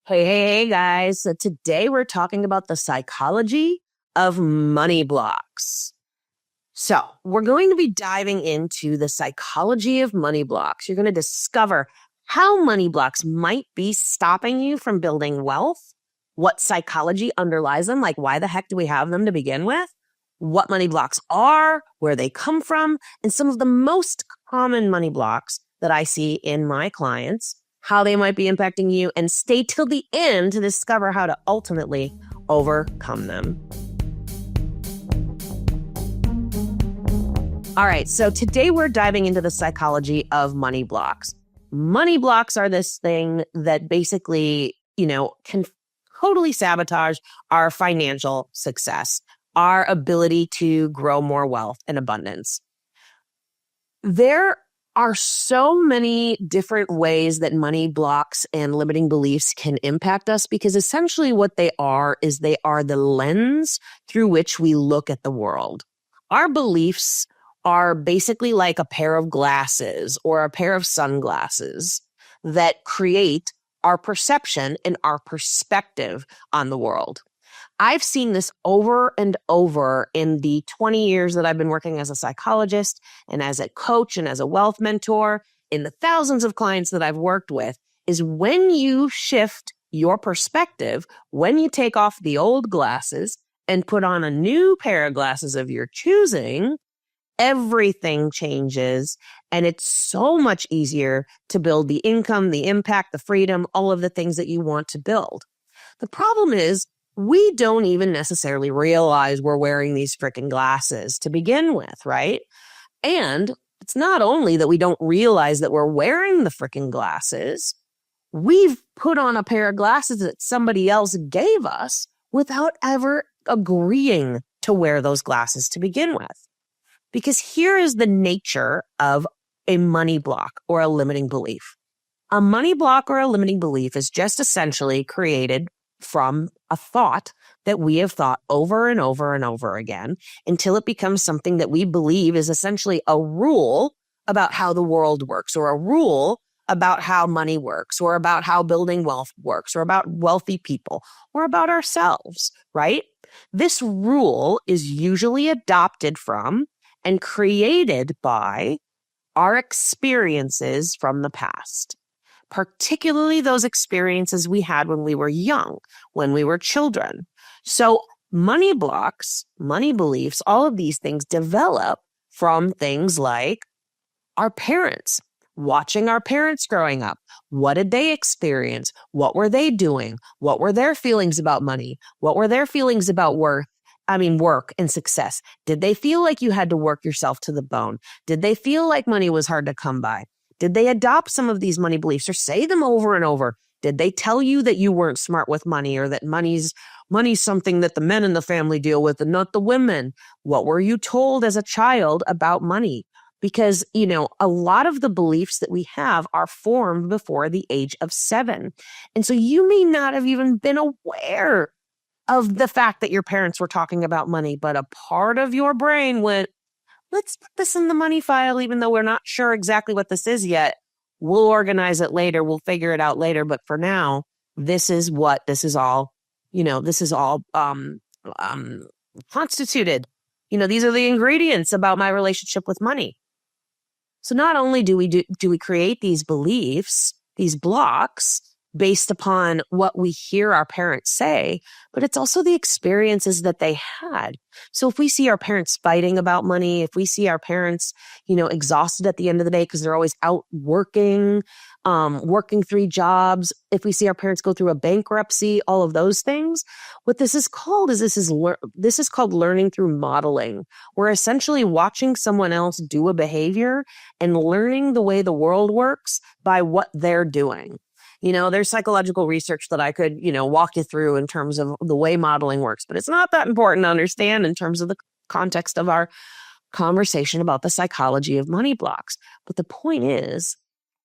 Hey, guys. So today we're talking about the psychology of money blocks. So we're going to be diving into the psychology of money blocks. You're going to discover how money blocks might be stopping you from building wealth, what psychology underlies them, like why the heck do we have them to begin with, what money blocks are, where they come from, and some of the most common money blocks that I see in my clients, how they might be impacting you, and stay till the end to discover how to ultimately overcome them. All right, so today we're diving into the psychology of money blocks. Money blocks are this thing that basically, can totally sabotage our financial success, our ability to grow more wealth and abundance. There are so many different ways that money blocks and limiting beliefs can impact us because essentially what they are is they are the lens through which we look at the world. Our beliefs are basically like a pair of glasses or a pair of sunglasses that create our perception and our perspective on the world. I've seen this over and over in the 20 years that I've been working as a psychologist and as a coach and as a wealth mentor, in the thousands of clients that I've worked with, is when you shift your perspective, when you take off the old glasses and put on a new pair of glasses of your choosing, everything changes, and it's so much easier to build the income, the impact, the freedom, all of the things that you want to build. The problem is we don't even necessarily realize we're wearing these freaking glasses to begin with, right? And it's not only that we don't realize that we're wearing the freaking glasses, we've put on a pair of glasses that somebody else gave us without ever agreeing to wear those glasses to begin with. Because here is the nature of a money block or a limiting belief. A money block or a limiting belief is just essentially created from a thought that we have thought over and over and over again until it becomes something that we believe is essentially a rule about how the world works, or a rule about how money works, or about how building wealth works, or about wealthy people, or about ourselves, right? This rule is usually adopted from and created by our experiences from the past, particularly those experiences we had when we were young, when we were children. So money blocks, money beliefs, all of these things develop from things like our parents, watching our parents growing up. What did they experience? What were they doing? What were their feelings about money? What were their feelings about work and success? Did they feel like you had to work yourself to the bone? Did they feel like money was hard to come by? Did they adopt some of these money beliefs or say them over and over? Did they tell you that you weren't smart with money, or that money's something that the men in the family deal with and not the women? What were you told as a child about money? Because, a lot of the beliefs that we have are formed before the age of 7. And so you may not have even been aware of the fact that your parents were talking about money, but a part of your brain went, let's put this in the money file, even though we're not sure exactly what this is yet. We'll organize it later. We'll figure it out later. But for now, this is all constituted. These are the ingredients about my relationship with money. So not only do we create these beliefs, these blocks, based upon what we hear our parents say, but it's also the experiences that they had. So if we see our parents fighting about money, if we see our parents, exhausted at the end of the day because they're always out working 3 jobs, if we see our parents go through a bankruptcy, all of those things, what this is called is called learning through modeling. We're essentially watching someone else do a behavior and learning the way the world works by what they're doing. There's psychological research that I could, walk you through in terms of the way modeling works, but it's not that important to understand in terms of the context of our conversation about the psychology of money blocks. But the point is,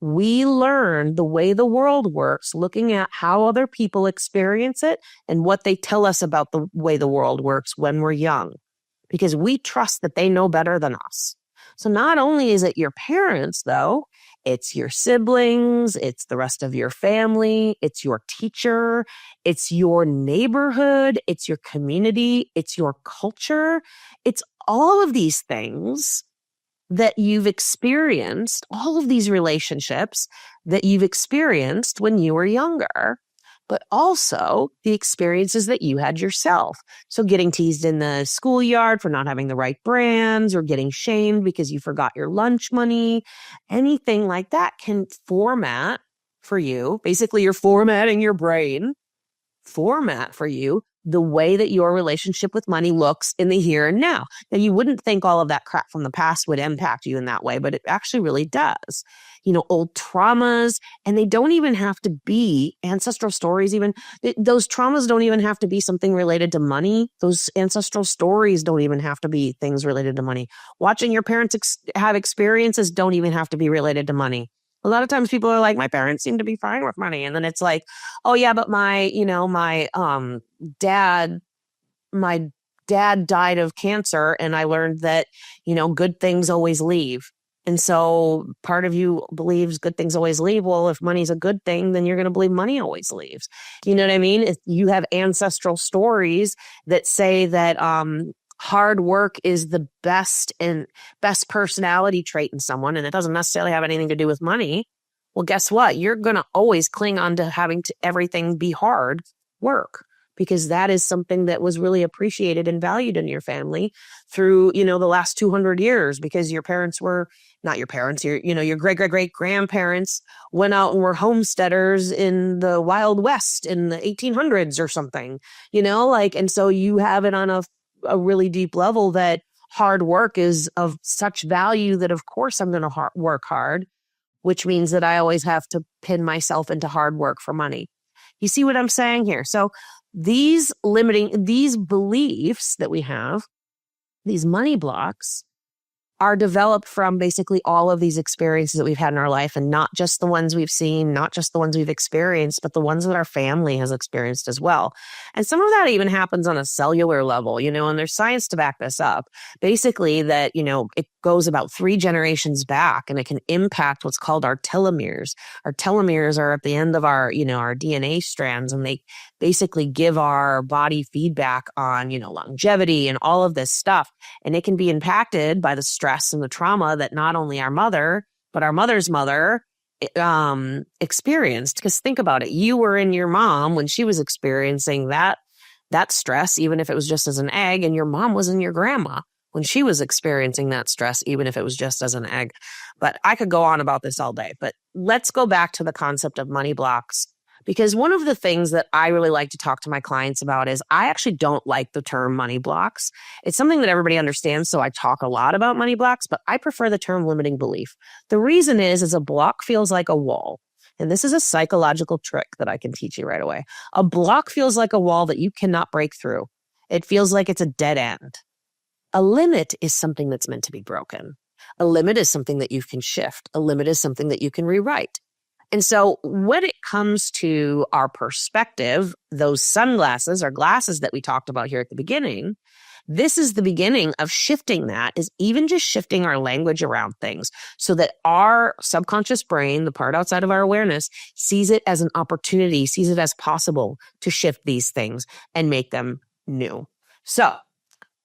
we learn the way the world works looking at how other people experience it and what they tell us about the way the world works when we're young, because we trust that they know better than us. So not only is it your parents, though, It's your siblings, it's the rest of your family, it's your teacher, it's your neighborhood, it's your community, it's your culture. It's all of these things that you've experienced, all of these relationships that you've experienced when you were younger, but also the experiences that you had yourself. So getting teased in the schoolyard for not having the right brands, or getting shamed because you forgot your lunch money, anything like that can format for you. Basically, you're formatting your brain, format for you the way that your relationship with money looks in the here and now. Now, you wouldn't think all of that crap from the past would impact you in that way, but it actually really does. Old traumas, and they don't even have to be ancestral stories. Even those traumas don't even have to be something related to money. Those ancestral stories don't even have to be things related to money. Watching your parents have experiences don't even have to be related to money. A lot of times people are like, my parents seem to be fine with money. And then it's like, oh yeah, but dad, my dad died of cancer, and I learned that, good things always leave. And so part of you believes good things always leave. Well, if money's a good thing, then you're going to believe money always leaves. You know what I mean? If you have ancestral stories that say that, hard work is the best personality trait in someone, and it doesn't necessarily have anything to do with money. Well, guess what? You're going to always cling on to having everything be hard work, because that is something that was really appreciated and valued in your family through, the last 200 years, because your parents were not your parents, your great grandparents went out and were homesteaders in the Wild West in the 1800s or something, and so you have it on a really deep level that hard work is of such value that, of course, I'm going to work hard, which means that I always have to pin myself into hard work for money. You see what I'm saying here? So these beliefs that we have, these money blocks, are developed from basically all of these experiences that we've had in our life, and not just the ones we've seen, not just the ones we've experienced, but the ones that our family has experienced as well. And some of that even happens on a cellular level, and there's science to back this up. Basically that, it goes about 3 generations back, and it can impact what's called our telomeres. Our telomeres are at the end of our, our DNA strands, and they basically give our body feedback on, longevity and all of this stuff. And it can be impacted by the stress and the trauma that not only our mother, but our mother's mother experienced. Because think about it. You were in your mom when she was experiencing that stress, even if it was just as an egg, and your mom was in your grandma when she was experiencing that stress, even if it was just as an egg. But I could go on about this all day, but let's go back to the concept of money blocks. Because one of the things that I really like to talk to my clients about is I actually don't like the term money blocks. It's something that everybody understands, so I talk a lot about money blocks, but I prefer the term limiting belief. The reason is a block feels like a wall. And this is a psychological trick that I can teach you right away. A block feels like a wall that you cannot break through. It feels like it's a dead end. A limit is something that's meant to be broken. A limit is something that you can shift. A limit is something that you can rewrite. And so when it comes to our perspective, those sunglasses or glasses that we talked about here at the beginning, this is the beginning of shifting that, is even just shifting our language around things so that our subconscious brain, the part outside of our awareness, sees it as an opportunity, sees it as possible to shift these things and make them new. So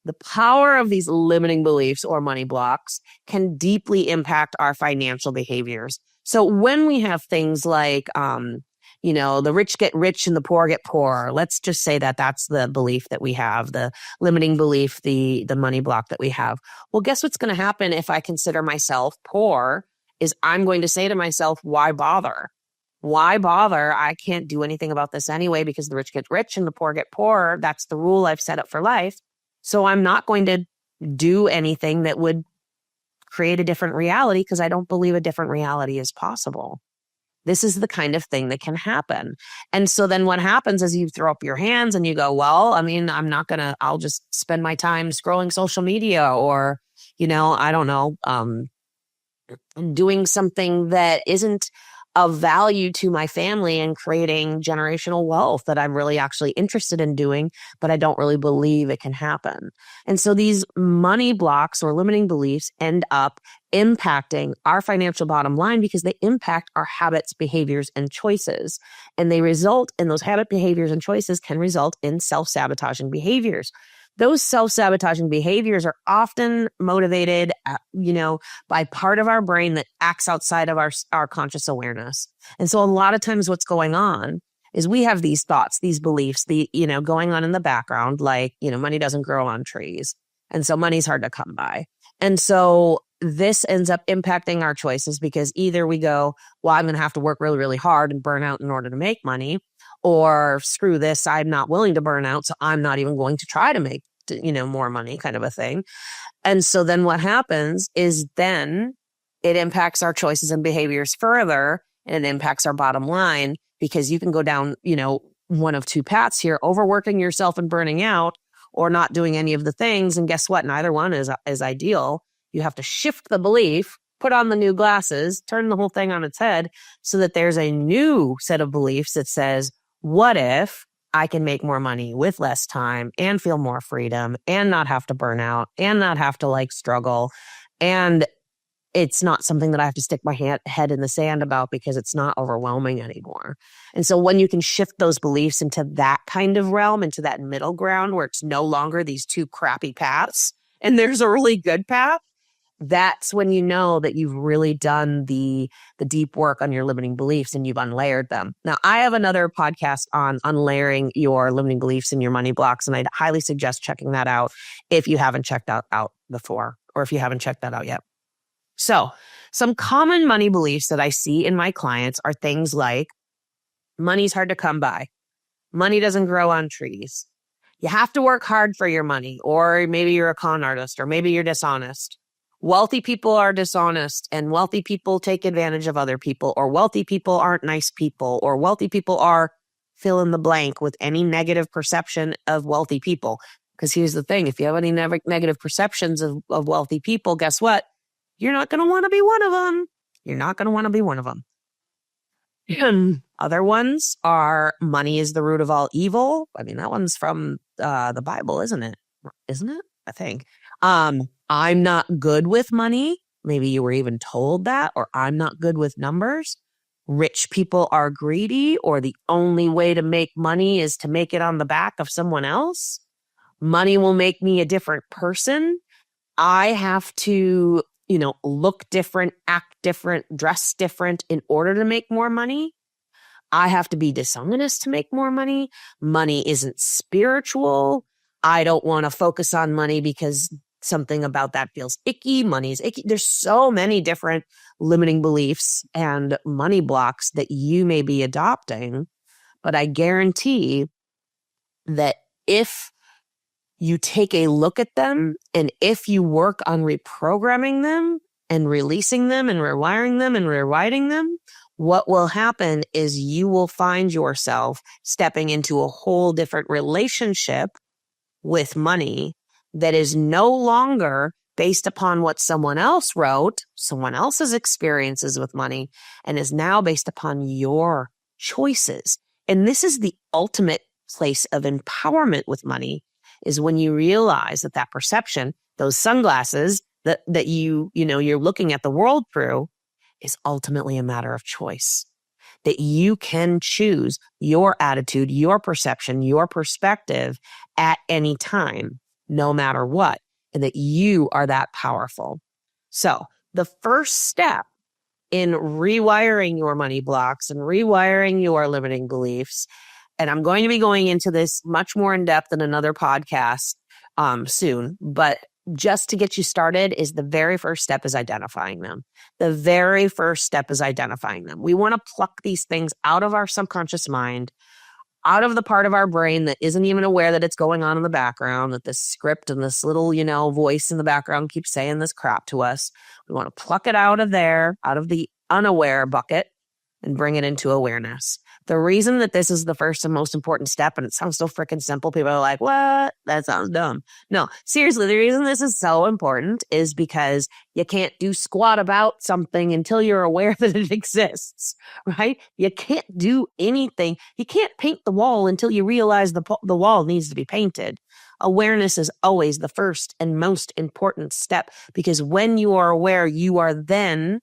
the power of these limiting beliefs or money blocks can deeply impact our financial behaviors. So when we have things like, the rich get rich and the poor get poor, let's just say that that's the belief that we have, the limiting belief, the money block that we have. Well, guess what's going to happen if I consider myself poor is I'm going to say to myself, why bother? Why bother? I can't do anything about this anyway because the rich get rich and the poor get poor. That's the rule I've set up for life. So I'm not going to do anything that would create a different reality because I don't believe a different reality is possible. This is the kind of thing that can happen. And so then what happens is you throw up your hands and you go, well, I'll just spend my time scrolling social media or, I don't know, doing something that isn't of value to my family and creating generational wealth that I'm really actually interested in doing, but I don't really believe it can happen. And so these money blocks or limiting beliefs end up impacting our financial bottom line because they impact our habits, behaviors, and choices. And they result in those habit behaviors and choices can result in self-sabotaging behaviors. Those self-sabotaging behaviors are often motivated, by part of our brain that acts outside of our conscious awareness. And so a lot of times what's going on is we have these thoughts, these beliefs, going on in the background, like, money doesn't grow on trees. And so money's hard to come by. And so this ends up impacting our choices because either we go, well, I'm going to have to work really, really hard and burn out in order to make money, or screw this, I'm not willing to burn out, so I'm not even going to try to make, more money, kind of a thing. And so then what happens is then it impacts our choices and behaviors further, and it impacts our bottom line because you can go down, one of two paths here, overworking yourself and burning out, or not doing any of the things. And guess what? Neither one is ideal. You have to shift the belief, put on the new glasses, turn the whole thing on its head so that there's a new set of beliefs that says, what if I can make more money with less time and feel more freedom and not have to burn out and not have to struggle? And it's not something that I have to stick my head in the sand about because it's not overwhelming anymore. And so when you can shift those beliefs into that kind of realm, into that middle ground where it's no longer these two crappy paths and there's a really good path, that's when you know that you've really done the deep work on your limiting beliefs and you've unlayered them. Now, I have another podcast on unlayering your limiting beliefs and your money blocks, and I'd highly suggest checking that out if you haven't checked out before, or if you haven't checked that out yet. So some common money beliefs that I see in my clients are things like money's hard to come by. Money doesn't grow on trees. You have to work hard for your money, or maybe you're a con artist, or maybe you're dishonest. Wealthy people are dishonest, and wealthy people take advantage of other people, or wealthy people aren't nice people, or wealthy people are fill in the blank with any negative perception of wealthy people. Because here's the thing, if you have any negative perceptions of wealthy people, guess what? You're not going to want to be one of them. You're not going to want to be one of them. And other ones are money is the root of all evil. I mean, that one's from the Bible, isn't it? Isn't it? I think. I'm not good with money. Maybe you were even told that, or I'm not good with numbers. Rich people are greedy, or the only way to make money is to make it on the back of someone else. Money will make me a different person. I have to, look different, act different, dress different in order to make more money. I have to be dishonest to make more money. Money isn't spiritual. I don't want to focus on money because something about that feels icky. Money's icky. There's so many different limiting beliefs and money blocks that you may be adopting. But I guarantee that if you take a look at them and if you work on reprogramming them and releasing them and rewiring them and rewriting them, what will happen is you will find yourself stepping into a whole different relationship with money that is no longer based upon what someone else wrote, someone else's experiences with money, and is now based upon your choices. And this is the ultimate place of empowerment with money, is when you realize that perception, those sunglasses that you're looking at the world through, is ultimately a matter of choice. That you can choose your attitude, your perception, your perspective at any time, no matter what, and that you are that powerful. So the first step in rewiring your money blocks and rewiring your limiting beliefs, and I'm going to be going into this much more in depth in another podcast soon, but just to get you started is the very first step is identifying them. The very first step is identifying them. We want to pluck these things out of our subconscious mind, out of the part of our brain that isn't even aware that it's going on in the background, that this script and this little, voice in the background keeps saying this crap to us. We want to pluck it out of there, out of the unaware bucket, and bring it into awareness. The reason that this is the first and most important step, and it sounds so freaking simple, people are like, what? That sounds dumb. No, seriously, the reason this is so important is because you can't do squat about something until you're aware that it exists, right? You can't do anything. You can't paint the wall until you realize the wall needs to be painted. Awareness is always the first and most important step, because when you are aware, you are then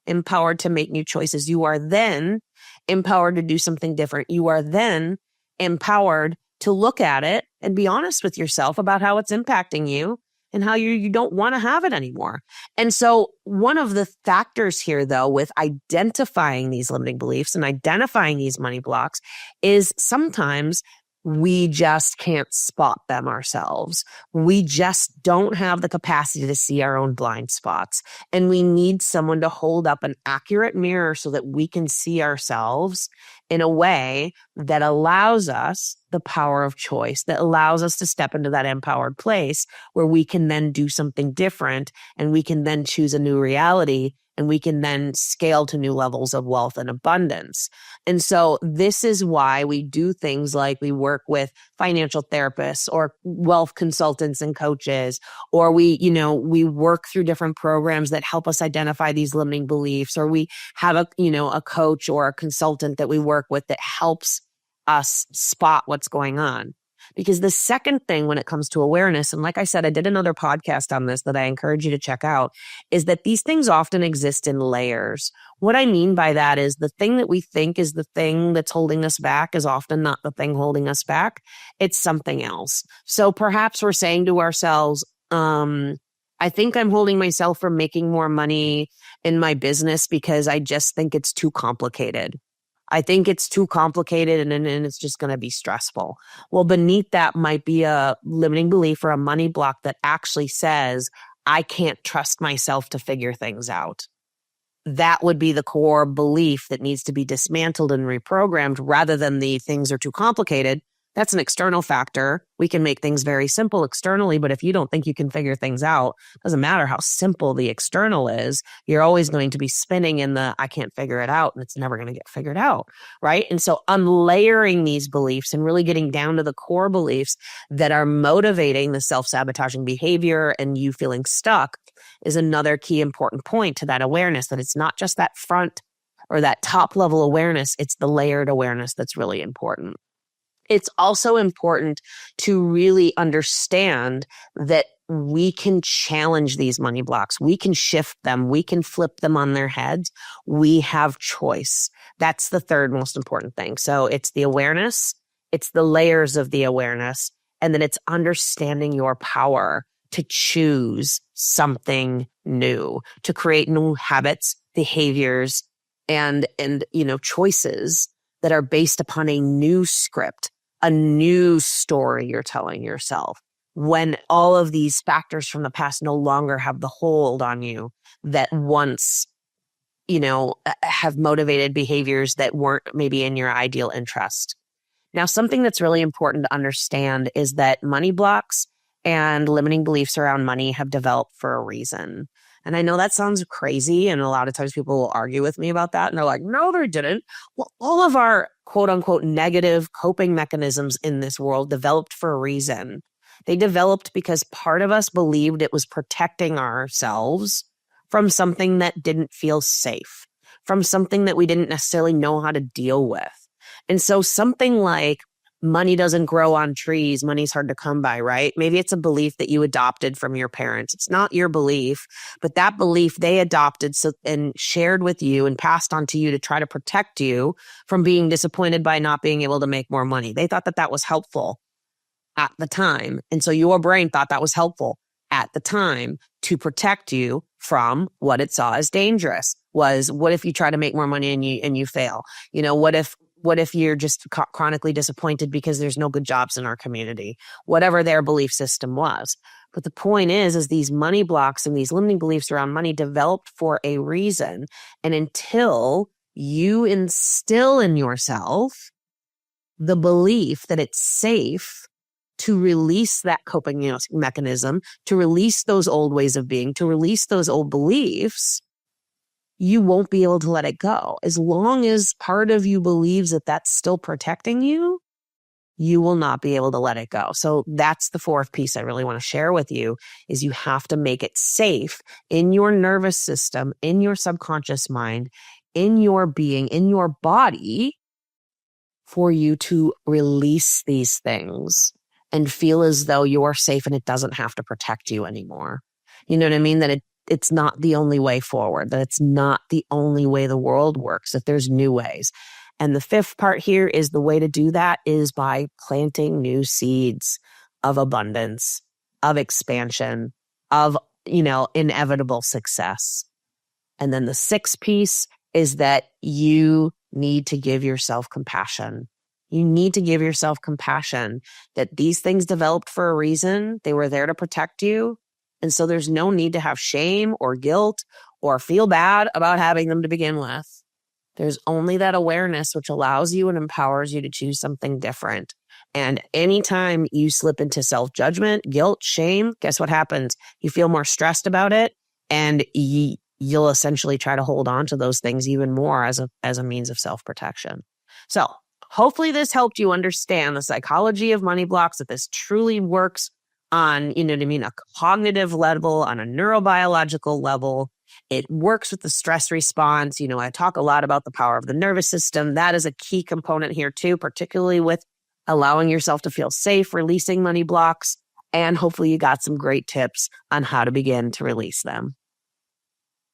empowered to make new choices. You are then empowered to do something different. You are then empowered to look at it and be honest with yourself about how it's impacting you and how you don't want to have it anymore. And so one of the factors here, though, with identifying these limiting beliefs and identifying these money blocks is sometimes we just can't spot them ourselves. We just don't have the capacity to see our own blind spots. And we need someone to hold up an accurate mirror so that we can see ourselves in a way that allows us the power of choice, that allows us to step into that empowered place where we can then do something different, and we can then choose a new reality, and we can then scale to new levels of wealth and abundance. And so this is why we do things like we work with financial therapists or wealth consultants and coaches, or we work through different programs that help us identify these limiting beliefs, or we have a coach or a consultant that we work with that helps us spot what's going on. Because the second thing when it comes to awareness, and like I said, I did another podcast on this that I encourage you to check out, is that these things often exist in layers. What I mean by that is the thing that we think is the thing that's holding us back is often not the thing holding us back. It's something else. So perhaps we're saying to ourselves, I think I'm holding myself from making more money in my business because I just think it's too complicated. I think it's too complicated and it's just going to be stressful. Well, beneath that might be a limiting belief or a money block that actually says, I can't trust myself to figure things out. That would be the core belief that needs to be dismantled and reprogrammed rather than the things are too complicated. That's an external factor. We can make things very simple externally, but if you don't think you can figure things out, doesn't matter how simple the external is, you're always going to be spinning in the, I can't figure it out, and it's never going to get figured out, right? And so unlayering these beliefs and really getting down to the core beliefs that are motivating the self-sabotaging behavior and you feeling stuck is another key important point to that awareness, that it's not just that front or that top level awareness, it's the layered awareness that's really important. It's also important to really understand that we can challenge these money blocks. We can shift them. We can flip them on their heads. We have choice. That's the third most important thing. So it's the awareness, it's the layers of the awareness, and then it's understanding your power to choose something new, to create new habits, behaviors, and choices that are based upon a new script, a new story you're telling yourself, when all of these factors from the past no longer have the hold on you that once, have motivated behaviors that weren't maybe in your ideal interest. Now, something that's really important to understand is that money blocks and limiting beliefs around money have developed for a reason. And I know that sounds crazy, and a lot of times people will argue with me about that, and they're like, no, they didn't. Well, all of our quote unquote negative coping mechanisms in this world developed for a reason. They developed because part of us believed it was protecting ourselves from something that didn't feel safe, from something that we didn't necessarily know how to deal with. And so something like money doesn't grow on trees, money's hard to come by, right? Maybe it's a belief that you adopted from your parents. It's not your belief, but that belief they adopted and shared with you and passed on to you to try to protect you from being disappointed by not being able to make more money. They thought that was helpful at the time. And so your brain thought that was helpful at the time to protect you from what it saw as dangerous. Was, what if you try to make more money and you fail? What if you're just chronically disappointed because there's no good jobs in our community? Whatever their belief system was. But the point is these money blocks and these limiting beliefs around money developed for a reason. And until you instill in yourself the belief that it's safe to release that coping mechanism, to release those old ways of being, to release those old beliefs, you won't be able to let it go. As long as part of you believes that that's still protecting you, you will not be able to let it go. So that's the fourth piece I really want to share with you is you have to make it safe in your nervous system, in your subconscious mind, in your being, in your body for you to release these things and feel as though you're safe and it doesn't have to protect you anymore. You know what I mean? That it's not the only way forward, that it's not the only way the world works, that there's new ways. And the fifth part here is the way to do that is by planting new seeds of abundance, of expansion, of, inevitable success. And then the sixth piece is that you need to give yourself compassion. You need to give yourself compassion that these things developed for a reason. They were there to protect you. And so there's no need to have shame or guilt or feel bad about having them to begin with. There's only that awareness which allows you and empowers you to choose something different. And anytime you slip into self-judgment, guilt, shame, guess what happens? You feel more stressed about it, and you'll essentially try to hold on to those things even more as a means of self-protection. So hopefully this helped you understand the psychology of money blocks, that this truly works on, a cognitive level, on a neurobiological level. It works with the stress response. I talk a lot about the power of the nervous system. That is a key component here too, particularly with allowing yourself to feel safe, releasing money blocks. And hopefully you got some great tips on how to begin to release them.